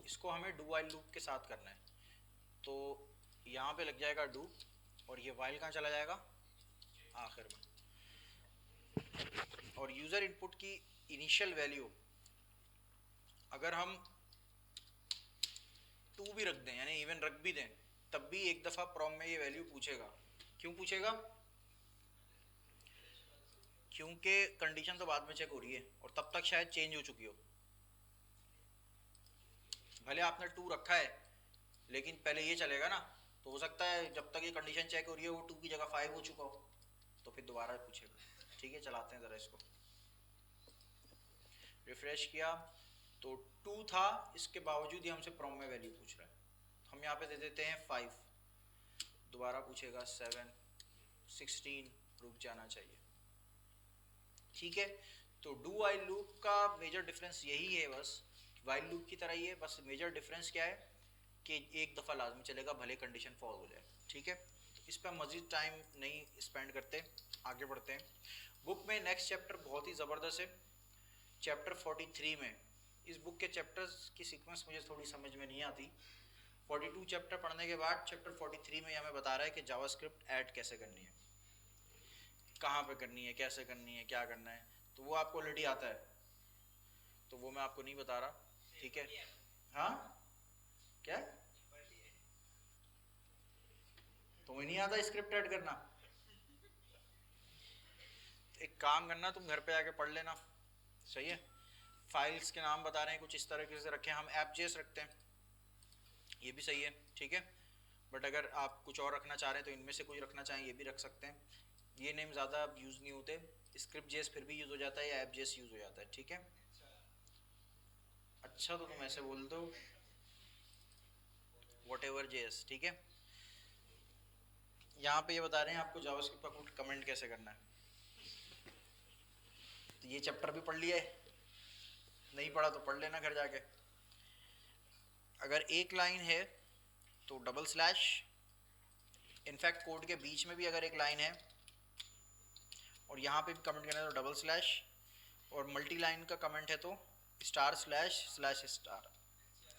इसको हमें do while loop के साथ करना है। तो यहाँ पे लग जाएगा डू, और ये वाइल कहाँ चला जाएगा, आखिर में। और यूज़र इनपुट की इनिशियल वैल्यू अगर हम 2 भी रख दें, यानी इवन रख भी दें, तब भी एक दफ़ा प्रॉम में ये वैल्यू पूछेगा। क्यों पूछेगा? क्योंकि कंडीशन तो बाद में चेक हो रही है और तब तक शायद चेंज हो चुकी हो। भले आपने 2 रखा है लेकिन पहले ये चलेगा ना, तो हो सकता है जब तक ये कंडीशन चेक हो रही है वो 2 की जगह 5 हो चुका हो, तो फिर दोबारा पूछेगा। ठीक है, चलाते हैं ज़रा इसको। रिफ्रेश किया तो 2 था, इसके बावजूद ही हमसे प्रॉम में वैल्यू पूछ रहा है। हम यहाँ पे दे देते हैं 5, दोबारा पूछेगा 7, 16, रुक जाना चाहिए। ठीक है, तो डू वाइल लूप का मेजर डिफरेंस यही है, बस वाइल लूप की तरह ही है, बस मेजर डिफरेंस क्या है कि एक दफ़ा लाजमी चलेगा भले कंडीशन फॉल हो जाए। ठीक है, तो इस पर मज़ीद टाइम नहीं स्पेंड करते, आगे बढ़ते हैं। बुक में नेक्स्ट चैप्टर बहुत ही ज़बरदस्त है, चैप्टर 43 में। इस बुक के चैप्टर्स की सीक्वेंस मुझे थोड़ी समझ में नहीं आती। 42 चैप्टर पढ़ने के बाद चैप्टर 43 में हमें बता रहा है कि जावास्क्रिप्ट ऐड कैसे करनी है, कहाँ पे करनी है, कैसे करनी है, क्या करना है। तो वो आपको ऑलरेडी आता है, तो वो मैं आपको नहीं बता रहा। ठीक है, हाँ क्या तुम्हें नहीं आता स्क्रिप्ट ऐड करना? एक काम करना, तुम घर पे आके पढ़ लेना, सही है। फाइल्स के नाम बता रहे हैं कुछ इस तरीके से रखें, हम ऐप जेस रखते हैं, ये भी सही है। ठीक है, बट अगर आप कुछ और रखना चाह रहे हैं तो इनमें से कुछ रखना चाहें ये भी रख सकते हैं। ये नेम ज़्यादा यूज़ नहीं होते, स्क्रिप्ट जेस फिर भी यूज़ हो जाता है या ऐप जेस यूज़ हो जाता है। ठीक है, अच्छा तो तुम ऐसे बोल दो वॉट एवर जेस। ठीक है, यहाँ पे ये बता रहे हैं आपको जावास्क्रिप्ट का कोड कमेंट कैसे करना है। तो ये चैप्टर भी पढ़ लिया है, नहीं पढ़ा तो पढ़ लेना घर जाके। अगर एक लाइन है तो डबल स्लैश, इनफैक्ट कोड के बीच में भी अगर एक लाइन है और यहाँ पे भी कमेंट करना है तो डबल स्लैश, और मल्टी लाइन का कमेंट है तो स्टार स्लैश स्लैश स्टार।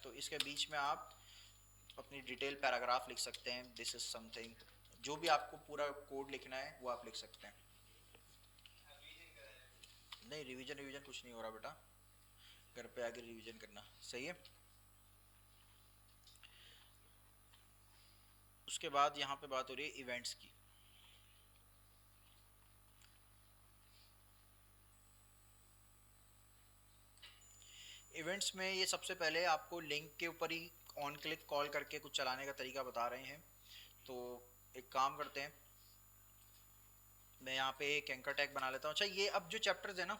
तो इसके बीच में आप अपनी डिटेल पैराग्राफ लिख सकते हैं, दिस इज समथिंग, जो भी आपको पूरा कोड लिखना है वो आप लिख सकते हैं। नहीं, रिवीजन कुछ नहीं हो रहा बेटा, घर पे आके रिवीजन करना, सही है। उसके बाद यहाँ पे बात हो रही है इवेंट्स की। इवेंट्स में ये सबसे पहले आपको लिंक के ऊपर ही ऑन क्लिक कॉल करके कुछ चलाने का तरीका बता रहे हैं। तो एक काम करते हैं, मैं यहाँ पे एक एंकर टैग बना लेता हूँ। अच्छा, ये अब जो चैप्टर्स है ना,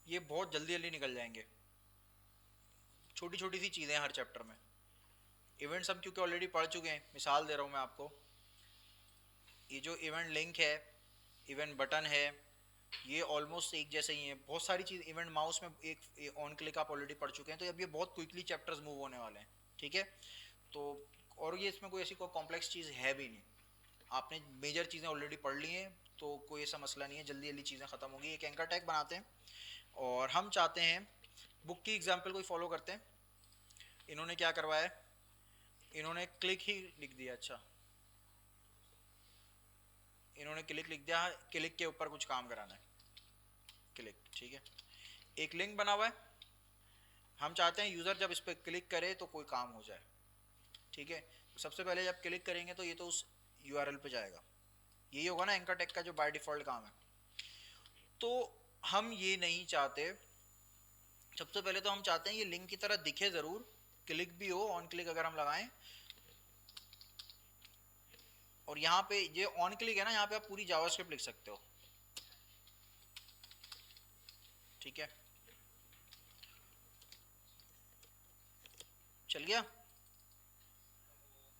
ये बहुत जल्दी जल्दी निकल जाएंगे, छोटी छोटी सी चीज़ें हैं हर चैप्टर में। इवेंट्स हम क्योंकि ऑलरेडी पढ़ चुके हैं, मिसाल दे रहा हूँ मैं आपको। ये जो इवेंट लिंक है, इवेंट बटन है, ये ऑलमोस्ट एक जैसे ही है। बहुत सारी चीज़, इवेंट माउस में एक ऑन क्लिक आप ऑलरेडी पढ़ चुके हैं, तो अब ये बहुत क्विकली चैप्टर्स मूव होने वाले हैं। ठीक है, तो और ये इसमें कोई ऐसी कोई कॉम्प्लेक्स चीज़ है भी नहीं, आपने मेजर चीज़ें ऑलरेडी पढ़ ली हैं, तो कोई ऐसा मसला नहीं है, जल्दी जल्दी चीज़ें ख़त्म होगी। एक एंकर टैग बनाते हैं और हम चाहते हैं बुक की एग्जाम्पल को फॉलो करते हैं। इन्होंने क्या करवाया है, इन्होंने क्लिक ही लिख दिया। अच्छा, इन्होंने क्लिक लिख दिया, क्लिक के ऊपर कुछ काम कराना है, क्लिक। ठीक है, एक लिंक बना हुआ है, हम चाहते हैं यूज़र जब इस पर क्लिक करे तो कोई काम हो जाए। ठीक है, तो सबसे पहले जब क्लिक करेंगे तो ये तो उस यूआरएल पे जाएगा, यही होगा ना एंकर टेक का जो बाय डिफ़ॉल्ट काम है। तो हम ये नहीं चाहते, सबसे पहले तो हम चाहते हैं ये लिंक की तरह दिखे ज़रूर, क्लिक भी हो, ऑन क्लिक अगर हम लगाएं। और यहाँ पे ये ऑन क्लिक है ना, यहाँ पे आप पूरी जावास्क्रिप्ट लिख सकते हो। ठीक है, चल गया।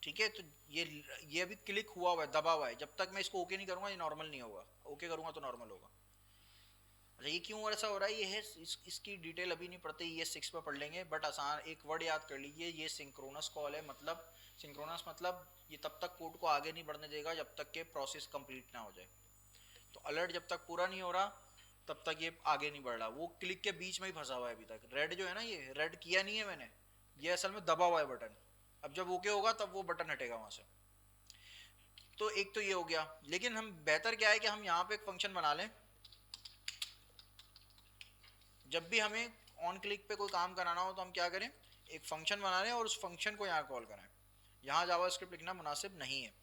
ठीक है, तो ये अभी क्लिक हुआ हुआ है, दबा हुआ है, जब तक मैं इसको ओके नहीं करूँगा ये नॉर्मल नहीं होगा, ओके करूँगा तो नॉर्मल होगा। अच्छा, ये क्यों ऐसा हो रहा है, ये है इसकी डिटेल अभी नहीं पढ़ते, ये 6 पे पढ़ लेंगे। बट आसान एक वर्ड याद कर लीजिए, ये सिंक्रोनस कॉल है। मतलब सिंक्रोनस मतलब ये तब तक कोड को आगे नहीं बढ़ने देगा जब तक के प्रोसेस कंप्लीट ना हो जाए। तो अलर्ट जब तक पूरा नहीं हो रहा तब तक ये आगे नहीं बढ़ रहा, वो क्लिक के बीच में ही फंसा हुआ है अभी तक। रेड जो है ना, ये रेड किया नहीं है मैंने, ये असल में दबा हुआ है बटन। अब जब ओके होगा तब वो बटन हटेगा वहां से। तो एक तो ये हो गया, लेकिन हम बेहतर क्या है कि हम यहाँ पे एक फंक्शन बना लें। जब भी हमें ऑन क्लिक पे कोई काम कराना हो तो हम क्या करें, एक फंक्शन बना लें और उस फंक्शन को यहाँ कॉल करें। यहाँ जावास्क्रिप्ट लिखना मुनासिब नहीं है,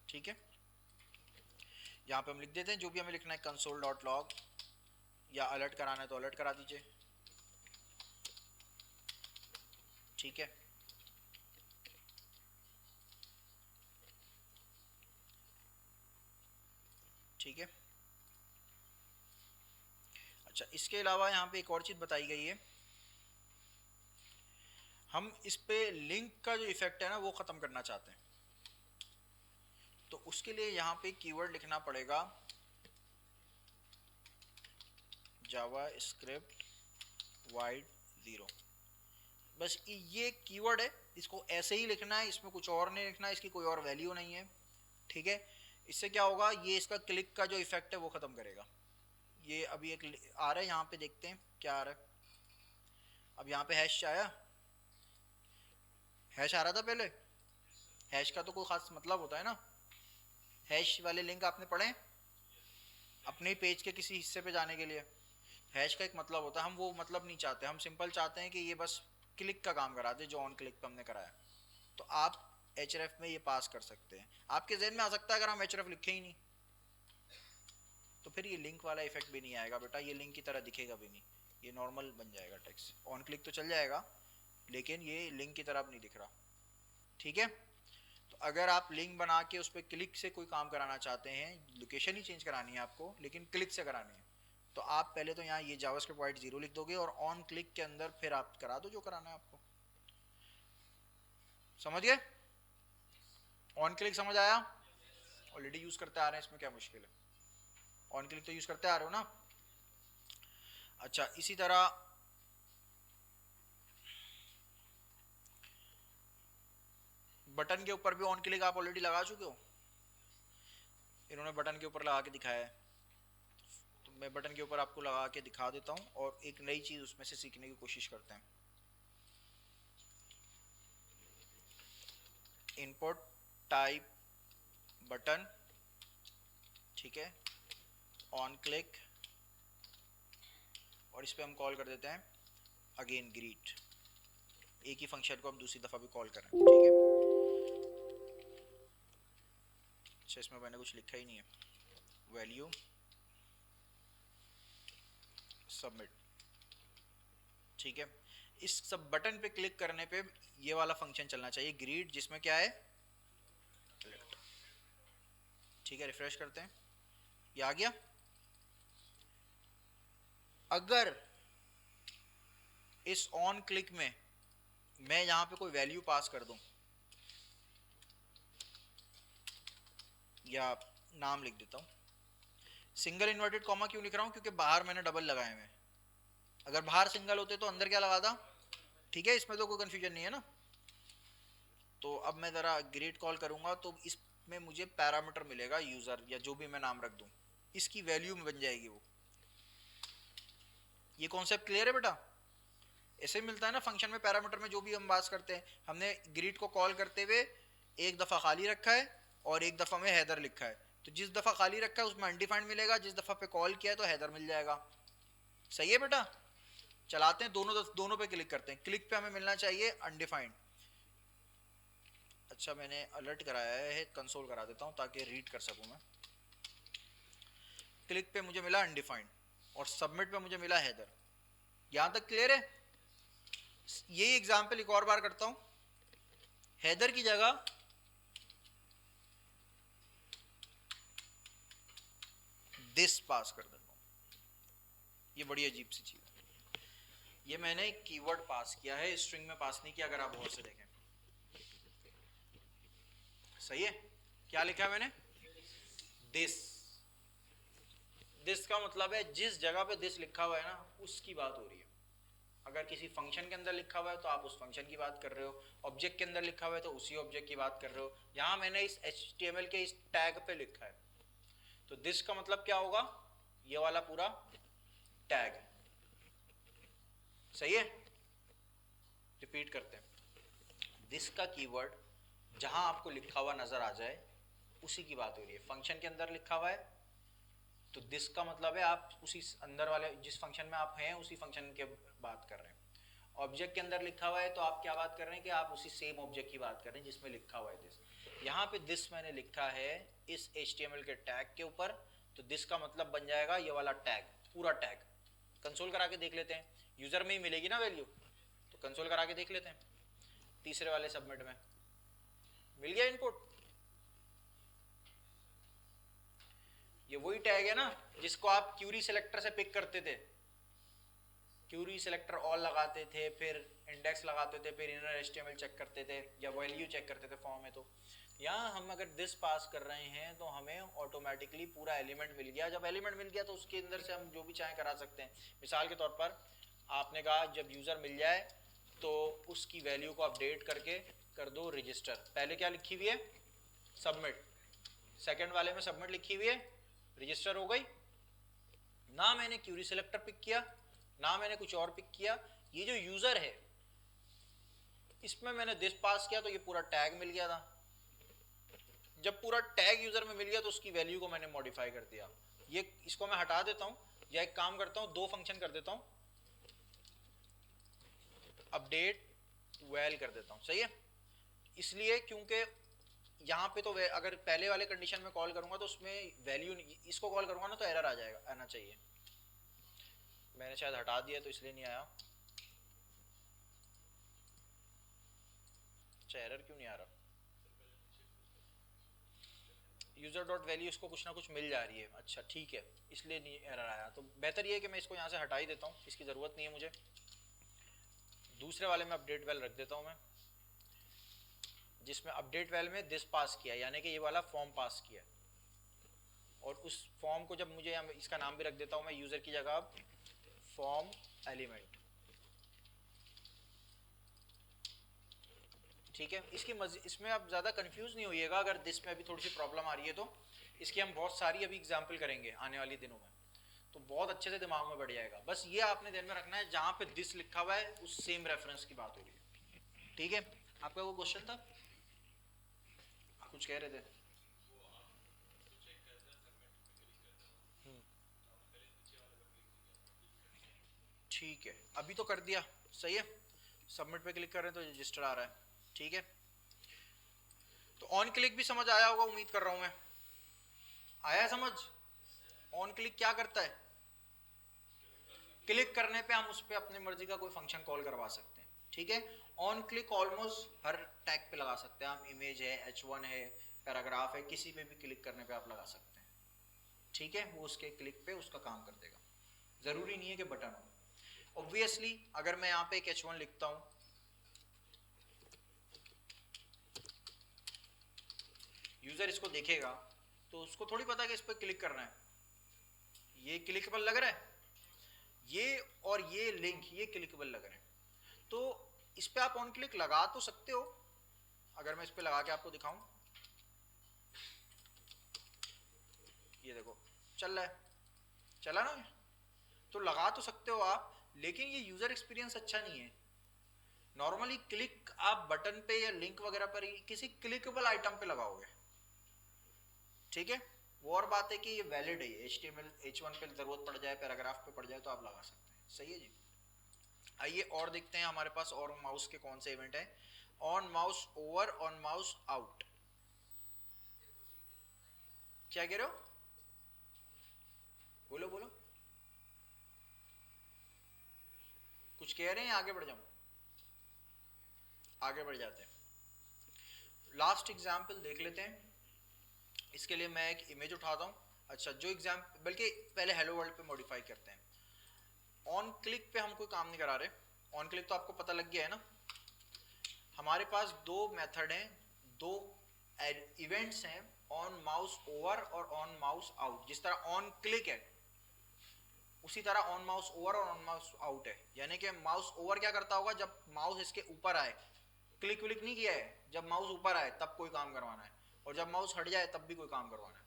ठीक है। यहाँ पे हम लिख देते हैं जो भी हमें लिखना है, कंसोल डॉट लॉग, या अलर्ट कराना है तो अलर्ट करा दीजिए, ठीक है। ठीक है। अच्छा, इसके अलावा यहाँ पे एक और चीज़ बताई गई है, हम इस पे लिंक का जो इफेक्ट है ना वो ख़त्म करना चाहते हैं। तो उसके लिए यहाँ पे कीवर्ड लिखना पड़ेगा जावास्क्रिप्ट वाइड 0। बस ये कीवर्ड है, इसको ऐसे ही लिखना है, इसमें कुछ और नहीं लिखना है, इसकी कोई और वैल्यू नहीं है, ठीक है। इससे क्या होगा, ये इसका क्लिक का जो इफेक्ट है वो ख़त्म करेगा। ये अभी एक आ रहा है, यहाँ पे देखते हैं क्या आ रहा है। अब यहाँ पे हैश आया, हैश आ रहा था पहले। हैश का तो कोई खास मतलब होता है ना, हैश वाले लिंक आपने पढ़े अपने पेज के किसी हिस्से पे जाने के लिए। हैश का एक मतलब होता है, हम वो मतलब नहीं चाहते, हम सिंपल चाहते हैं कि ये बस क्लिक का काम करा दे जो ऑन क्लिक पे हमने कराया। तो आप एचरेफ में ये पास कर सकते हैं। आपके जहन में आ सकता है अगर हम एचरेफ लिखे ही नहीं तो फिर ये लिंक वाला इफेक्ट भी नहीं आएगा बेटा, ये लिंक की तरह दिखेगा भी नहीं, ये नॉर्मल बन जाएगा टेक्स्ट। ऑन क्लिक तो चल जाएगा लेकिन ये लिंक की तरह अब नहीं दिख रहा, ठीक है। तो अगर आप लिंक बना के उस पर क्लिक से कोई काम कराना चाहते हैं, लोकेशन ही चेंज करानी है आपको लेकिन क्लिक से करानी है, तो आप पहले तो यहाँ ये जावास्क्रिप्ट वाइड 0 लिख दोगे और ऑन क्लिक के अंदर फिर आप करा दो जो कराना है आपको। समझ गए? ऑन क्लिक समझ आया? ऑलरेडी यूज करते आ रहे हैं, इसमें क्या मुश्किल है, ऑन क्लिक तो यूज करते आ रहे हो ना। अच्छा, इसी तरह बटन के ऊपर भी ऑन क्लिक आप ऑलरेडी लगा चुके हो, इन्होंने बटन के ऊपर लगा के दिखाया है, तो मैं बटन के ऊपर आपको लगा के दिखा देता हूँ और एक नई चीज उसमें से सीखने की कोशिश करते हैं। इनपुट टाइप बटन, ठीक है, ऑन क्लिक, और इस पे हम कॉल कर देते हैं अगेन ग्रीट। एक ही फंक्शन को हम दूसरी दफा भी कॉल करें, ठीक है। अच्छा, इसमें मैंने कुछ लिखा ही नहीं है, वैल्यू सबमिट, ठीक है। इस सब बटन पे क्लिक करने पे ये वाला फंक्शन चलना चाहिए ग्रीट, जिसमें क्या है, ठीक है। रिफ्रेश करते हैं, ये आ गया। अगर इस ऑन क्लिक में मैं यहां पे कोई वैल्यू पास कर दूं या नाम लिख देता हूं, सिंगल इन्वर्टेड कॉमा क्यों लिख रहा हूं, क्योंकि बाहर मैंने डबल लगाए हुए, अगर बाहर सिंगल होते तो अंदर क्या लगाता, ठीक है, इसमें तो कोई कंफ्यूजन नहीं है ना। तो अब मैं ज़रा ग्रेड कॉल करूंगा तो इसमें मुझे पैरामीटर मिलेगा यूज़र या जो भी मैं नाम रख दूं, इसकी वैल्यू में बन जाएगी वो। ये कॉन्सेप्ट क्लियर है बेटा? ऐसे मिलता है ना फंक्शन में, पैरामीटर में जो भी हम बात करते हैं, हमने ग्रीट को कॉल करते हुए एक दफ़ा खाली रखा है और एक दफ़ा में हैदर लिखा है, तो जिस दफ़ा खाली रखा है उसमें अनडिफाइंड मिलेगा, जिस दफ़ा पे कॉल किया है तो हैदर मिल जाएगा। सही है बेटा? चलाते हैं, दोनों पे क्लिक करते हैं। क्लिक पे हमें मिलना चाहिए अनडिफाइंड। अच्छा, मैंने अलर्ट कराया है, कंसोल करा देता हूँ ताकि रीड कर सकूँ मैं। क्लिक पे मुझे मिला अनडिफाइंड और सबमिट पे मुझे मिला हैदर। यहाँ तक क्लियर है? यही एग्जाम्पल एक और बार करता हूँ, हैदर की जगह दिस पास कर देता हूँ। ये बड़ी अजीब सी चीज है, ये मैंने एक कीवर्ड पास किया है, स्ट्रिंग में पास नहीं किया, अगर आप गौर से देखें। सही है? क्या लिखा है मैंने? दिस। दिस का मतलब है जिस जगह पे दिस लिखा हुआ है ना उसकी बात हो रही है। अगर किसी फंक्शन के अंदर लिखा हुआ है तो आप उस फंक्शन की बात कर रहे हो, ऑब्जेक्ट के अंदर लिखा हुआ है तो उसी ऑब्जेक्ट की बात कर रहे हो। यहाँ मैंने इस HTML के इस टैग पे लिखा है, तो दिस का मतलब क्या होगा, ये वाला पूरा टैग। सही है? रिपीट करते हैं। दिस का कीवर्ड जहां आपको लिखा हुआ नजर आ जाए उसी की बात हो रही है। फंक्शन के अंदर लिखा हुआ है तो दिस का मतलब है आप उसी अंदर वाले जिस फंक्शन में आप हैं उसी फंक्शन की बात कर रहे हैं। ऑब्जेक्ट के अंदर लिखा हुआ है तो आप क्या बात कर रहे हैं कि आप उसी सेम ऑब्जेक्ट की बात कर रहे हैं जिसमें लिखा हुआ है दिस। यहाँ पे दिस मैंने लिखा है इस HTML के टैग के ऊपर, तो दिस का मतलब बन जाएगा ये वाला टैग, पूरा टैग। कंसोल करा के देख लेते हैं, यूजर में ही मिलेगी ना वैल्यू, तो कंसोल करा के देख लेते हैं। तीसरे वाले सबमिट में मिल गया इनपुट। ये वही टैग है ना जिसको आप क्यूरी सिलेक्टर से पिक करते थे। क्यूरी सिलेक्टर ऑल लगाते थे, फिर इंडेक्स लगाते थे, फिर इनर HTML चेक करते थे या वैल्यू चेक करते थे फॉर्म में। तो यहाँ हम अगर दिस पास कर रहे हैं तो हमें ऑटोमेटिकली पूरा एलिमेंट मिल गया। जब एलिमेंट मिल गया तो उसके अंदर से हम जो भी चाहें करा सकते हैं। मिसाल के तौर पर आपने कहा जब यूज़र मिल जाए तो उसकी वैल्यू को अपडेट करके कर दो रजिस्टर। पहले क्या लिखी हुई है? सबमिट। सेकेंड वाले में सबमिट लिखी हुई है, रजिस्टर हो गई ना। मैंने क्यूरी सिलेक्टर पिक किया ना मैंने कुछ और पिक किया। ये जो यूजर है इसमें मैंने दिस पास किया तो ये पूरा टैग मिल गया था। जब पूरा टैग यूजर में मिल गया तो उसकी वैल्यू को मैंने मॉडिफाई कर दिया। ये इसको मैं हटा देता हूं या एक काम करता हूं, दो फंक्शन कर देता हूं, अपडेट वैल कर देता हूं। सही है, इसलिए क्योंकि यहाँ पे तो अगर पहले वाले कंडीशन में कॉल करूंगा तो उसमें वैल्यू, इसको कॉल करूंगा ना तो एरर आ जाएगा, आना चाहिए। मैंने शायद हटा दिया तो इसलिए नहीं आया। अच्छा, एरर क्यों नहीं आ रहा? यूजर डॉट वैल्यू इसको कुछ ना कुछ मिल जा रही है। अच्छा ठीक है, इसलिए नहीं एरर आया। तो बेहतर ये है कि मैं इसको यहाँ से हटा ही देता हूँ, इसकी ज़रूरत नहीं है मुझे। दूसरे वाले में अपडेट वैल रख देता हूँ मैं, जिसमें अपडेट वैल में दिस पास किया, यानी कि ये वाला फॉर्म पास किया। और उस फॉर्म को जब मुझे इसका नाम भी रख देता हूँ मैं यूज़र की जगह फॉर्म एलिमेंट। ठीक है, इसमें आप ज़्यादा कंफ्यूज नहीं होइएगा। अगर दिस में अभी थोड़ी सी प्रॉब्लम आ रही है तो इसकी हम बहुत सारी अभी एग्जाम्पल करेंगे आने वाले दिनों में, तो बहुत अच्छे से दिमाग में बढ़ जाएगा। बस ये आपने ध्यान में रखना है जहाँ पे दिस लिखा हुआ है उस सेम रेफरेंस की बात हो रही है। ठीक है, आपका वो क्वेश्चन था, कुछ कह रहे थे? ठीक है, अभी तो कर दिया। सही है, सबमिट पे क्लिक कर रहे हैं तो रजिस्टर आ रहा है। ठीक है, तो ऑन क्लिक भी समझ आया होगा, उम्मीद कर रहा हूं मैं। आया समझ? ऑन क्लिक क्या करता है? क्लिक करने पे हम उस पर अपनी मर्जी का कोई फंक्शन कॉल करवा सकते हैं। ठीक है, on click almost her tag पे लगा सकते हैं हम। इमेज है, H1 है, पैराग्राफ है, किसी पे भी क्लिक करने पे आप लगा सकते हैं। ठीक है, वो उसके क्लिक पे उसका काम कर देगा, जरूरी नहीं है कि बटन हो। ऑब्वियसली अगर मैं यहाँ पे एक H1 लिखता हूँ, यूजर इसको देखेगा तो उसको थोड़ी पता कि इस पर क्लिक करना है। ये क्लिकेबल लग रहा है, ये और ये लिंक ये क्लिकेबल लग रहे हैं, तो इस पे आप ऑन क्लिक लगा तो सकते हो। अगर मैं इस पे लगा के आपको दिखाऊं, ये देखो चल रहा है, चला ना, तो लगा तो सकते हो आप, लेकिन ये यूजर एक्सपीरियंस अच्छा नहीं है। नॉर्मली क्लिक आप बटन पे या लिंक वगैरह पर किसी क्लिकेबल आइटम पे लगाओगे। ठीक है, वो और बात है कि ये वैलिड है, HTML H1 पे जरूरत पड़ जाए, पैराग्राफ पे पड़ जाए तो आप लगा सकते हैं। सही है जी। आइए और देखते हैं हमारे पास और माउस के कौन से इवेंट है। On mouse over, on mouse out. क्या कह रहे हो? बोलो बोलो, कुछ कह रहे हैं? आगे बढ़ जाऊं? आगे बढ़ जाते हैं, लास्ट एग्जाम्पल देख लेते हैं। इसके लिए मैं एक इमेज उठाता हूँ। अच्छा, जो एग्जाम्पल, बल्कि पहले हेलो वर्ल्ड पे मॉडिफाई करते हैं। ऑन क्लिक पे हम कोई काम नहीं करा रहे। ऑन क्लिक तो आपको पता लग गया है ना। हमारे पास दो मेथड हैं, दो इवेंट्स हैं, ऑन माउस ओवर और ऑन माउस आउट। जिस तरह ऑन क्लिक है उसी तरह ऑन माउस ओवर और ऑन माउस आउट है। यानी कि माउस ओवर क्या करता होगा, जब माउस इसके ऊपर आए, क्लिक विलिक नहीं किया है, जब माउस ऊपर आए तब कोई काम करवाना है, और जब माउस हट जाए तब भी कोई काम करवाना है।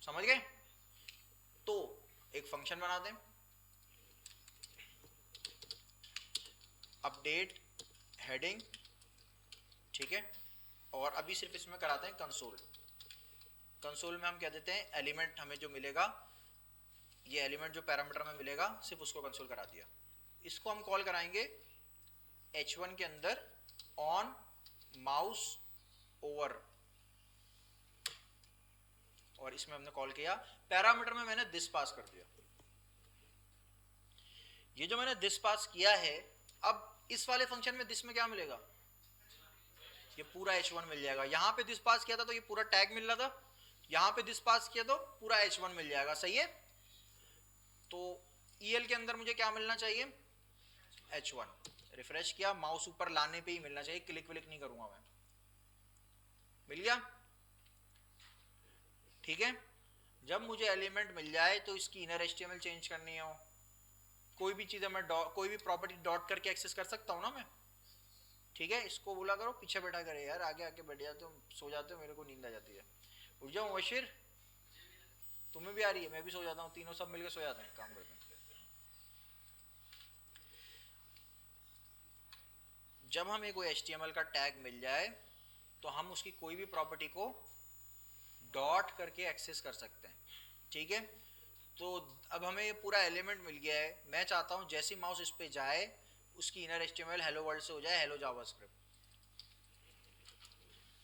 समझ गए? तो एक फंक्शन बना दें, अपडेट हेडिंग, ठीक है। और अभी सिर्फ इसमें कराते हैं कंसोल। कंसोल में हम कह देते हैं एलिमेंट हमें जो मिलेगा, ये एलिमेंट जो पैरामीटर में मिलेगा सिर्फ उसको कंसोल करा दिया। इसको हम कॉल कराएंगे h1 के अंदर ऑन माउस ओवर, और इसमें हमने कॉल किया पैरामीटर में मैंने दिस पास कर दिया। ये जो मैंने दिस पास किया है, अब इस वाले फंक्शन में दिस में क्या मिलेगा, ये पूरा h1 मिल जाएगा। यहां पे दिस पास किया था तो ये पूरा टैग मिल रहा था, यहां पे दिस पास किया तो पूरा h1 मिल जाएगा, सही है। तो EL के अंदर मुझे क्या मिलना चाहिए, h1। रिफ्रेश किया, माउस ऊपर लाने पे ही मिलना चाहिए, क्लिक विलिक नहीं करूंगा मैं, मिल गया, ठीक है। जब मुझे एलिमेंट मिल जाए तो इसकी इनर HTML चेंज करनी हो, कोई भी चीज़ मैं कोई भी प्रॉपर्टी डॉट करके एक्सेस कर सकता हूँ ना मैं, ठीक है। इसको बोला करो पीछे बैठा करे यार, आगे आके बैठ जाते हो, सो जाते हो, मेरे को नींद आ जाती है। उठ जाओ मुबशिर, तुम्हें भी आ रही है, मैं भी सो जाता हूँ, तीनों सब मिलकर सो जाते हैं काम करते हैं। जब हमें कोई HTML का टैग मिल जाए तो हम उसकी कोई भी प्रॉपर्टी को डॉट करके एक्सेस कर सकते हैं, ठीक है। तो अब हमें ये पूरा एलिमेंट मिल गया है, मैं चाहता हूँ जैसे माउस इस पे जाए उसकी इनर HTML हेलो वर्ल्ड से हो जाए hello JavaScript,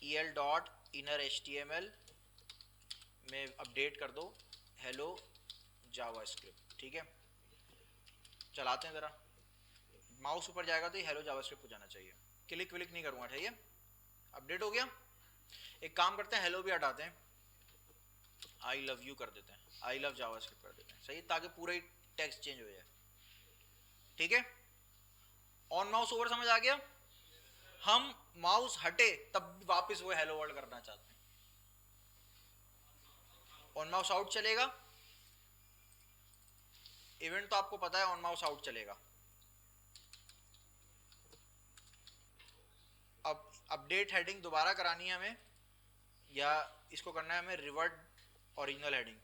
EL dot inner HTML में अपडेट कर दो हेलो जावास्क्रिप्ट, ठीक है। चलाते हैं ज़रा, माउस ऊपर जाएगा तो ये हेलो जावास्क्रिप्ट हो जाना चाहिए, क्लिक विलिक नहीं करूँगा, ठीक है। अपडेट हो गया। एक काम करते हैं, हेलो भी हटाते हैं, आई लव यू कर देते हैं, आई लव जावास्क्रिप्ट कर देते हैं, सही, ताकि पूरा ही टेक्स्ट चेंज हो जाए, ठीक है। ऑन माउस ओवर समझ आ गया। हम माउस हटे तब वापस वो हेलो वर्ल्ड करना चाहते हैं। ऑन माउस आउट चलेगा, इवेंट तो आपको पता है ऑन माउस आउट चलेगा। अब अपडेट हेडिंग दोबारा करानी है हमें, या इसको करना है हमें रिवर्ट ओरिजिनल हेडिंग।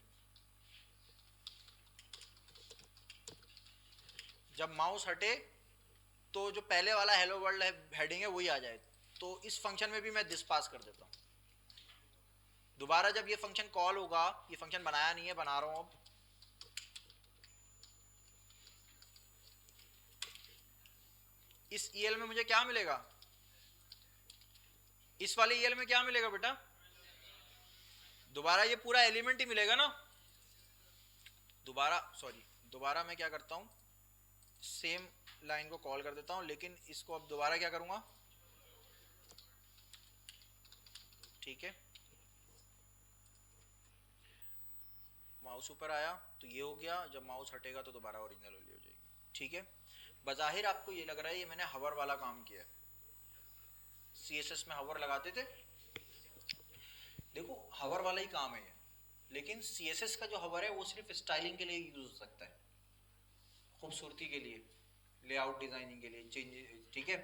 जब माउस हटे तो जो पहले वाला हेलो वर्ल्ड हेडिंग है वही आ जाए, तो इस फंक्शन में भी मैं दिस पास कर देता हूँ। दोबारा जब ये फंक्शन कॉल होगा, ये फंक्शन बनाया नहीं है, बना रहा हूं अब, इस EL में मुझे क्या मिलेगा, इस वाले EL में क्या मिलेगा बेटा, दोबारा ये पूरा एलिमेंट ही मिलेगा ना। दोबारा मैं क्या करता हूं, सेम लाइन को कॉल कर देता हूं, लेकिन इसको अब दोबारा क्या करूंगा, ठीक है। माउस ऊपर आया तो ये हो गया, जब माउस हटेगा तो दोबारा ओरिजिनल हो जाएगी, ठीक है। बज़ाहिर आपको ये लग रहा है ये मैंने हवर वाला काम किया है, CSS में हवर लगाते थे, देखो हवर वाला ही काम है ये, लेकिन CSS का जो हवर है वो सिर्फ स्टाइलिंग के लिए यूज हो सकता है, खूबसूरती के लिए, लेआउट डिजाइनिंग के लिए चेंज, ठीक है।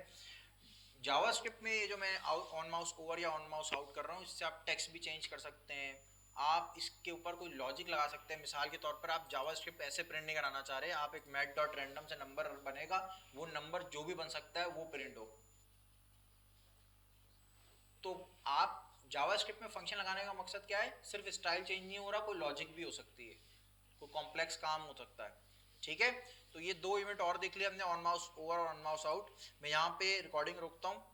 जावास्क्रिप्ट में ये जो मैं ऑन माउस ओवर या ऑन माउस आउट कर रहा हूँ, इससे आप टेक्स्ट भी चेंज कर सकते हैं, आप इसके ऊपर कोई लॉजिक लगा सकते हैं। मिसाल के तौर पर आप जावास्क्रिप्ट ऐसे प्रिंट नहीं कराना चाह रहे, आप एक मैट डॉट रैंडम से नंबर बनेगा, वो नंबर जो भी बन सकता है वो प्रिंट हो, तो आप जावास्क्रिप्ट में फंक्शन लगाने का मकसद क्या है, सिर्फ स्टाइल चेंज नहीं हो रहा, कोई लॉजिक भी हो सकती है, कोई कॉम्प्लेक्स काम हो सकता है, ठीक है। तो ये दो इवेंट और देख लिया हमने, ऑन माउस ओवर और ऑन माउस आउट। मैं यहाँ पे रिकॉर्डिंग रोकता हूँ।